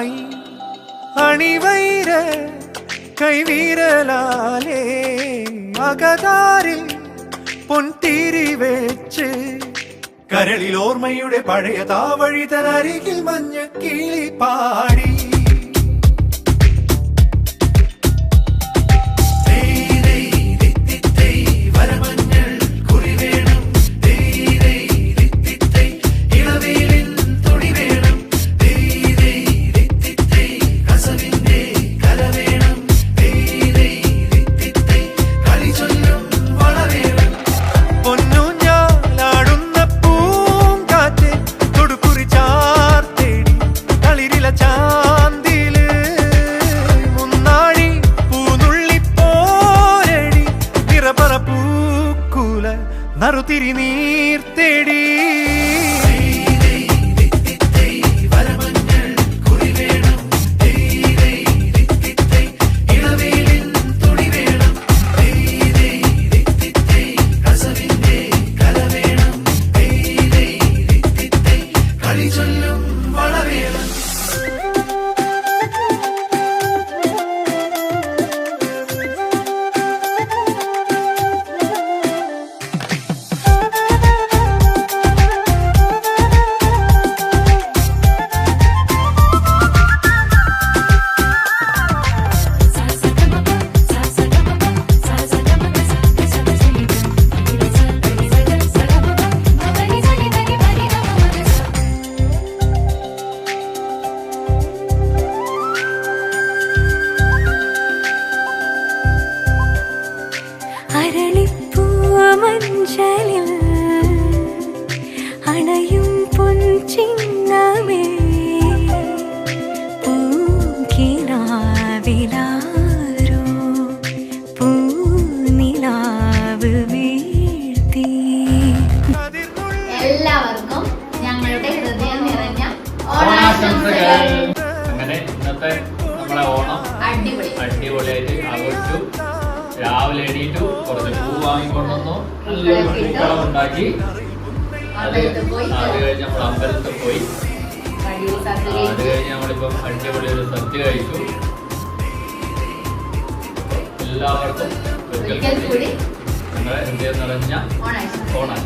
കൈവിരലായി അണിവൈര കൈവിരലാലേ അകതാരിൽ പൊൻതിരി വെച്ച് കരളിൽ ഓർമ്മയുടെ പഴയ താവഴി തനരികിൽ മഞ്ഞ കിളി പാടി നറുതിരി നീർത്തേടി മഞ്ചലിൽ അണയും പൊൻചിങ്ങമേ പൂക്കിനാവിലാരോ പൂനിലാവ് വീഴ്ത്തി. എല്ലാവർക്കും ഞങ്ങളുടെ ഹൃദയം നിറഞ്ഞ ഓണാശംസകൾ. അങ്ങനെ ഇന്നത്തെ നമ്മളെ ഓണം അടിപൊളിയായിട്ട് ആഘോഷിച്ചു. രാവിലെ എണീറ്റു, കുറച്ച് പൂ വാങ്ങിക്കൊണ്ടുവന്നു, നല്ലൊരു ഉണ്ടാക്കി. അത് കഴിഞ്ഞ് നമ്മൾ അമ്പലത്തിൽ പോയി. അത് കഴിഞ്ഞ് നമ്മളിപ്പം അടിപൊളി ഒരു സദ്യ കഴിച്ചു. എല്ലാവർക്കും ഞങ്ങളെ ഹൃദയം നിറഞ്ഞ ഓണം.